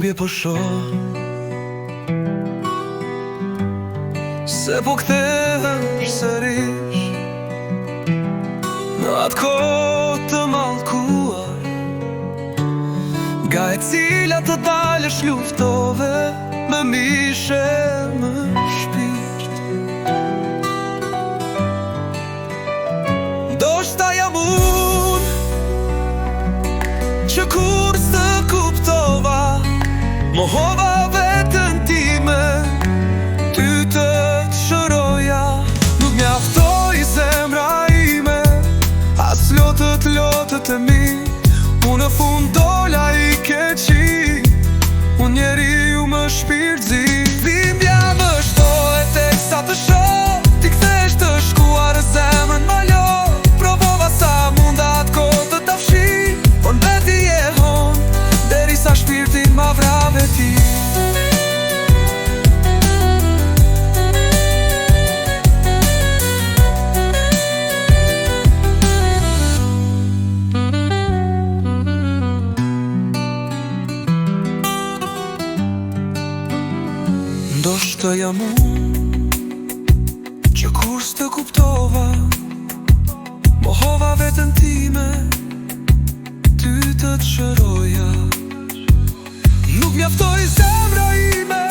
humbje po shoh se po kthehesh sërish në atë kohë të mallkuar, nga e cila të dalësh luftove me mishe më shpirt. Ndoshta jam unë që kur së kuptova, mohova vetën time, ty të shëroja. Nuk mjaftoi zemra ime, as lotët e mi, unë në fund dola I keqi, unë njeriu më shpirtëzi. Dhimbja më shtohet teksa të shoh, ti kthesh të shkuar zemrën më lo. Provova sa munda atë kohë të ta fshi, por veti e hon, derisa shpirtin ma vra veti. Ndoshta jam unë që kur s'të kuptova, mohova vetën time, ty të shëroja. Nuk mjaftoi zemra ime,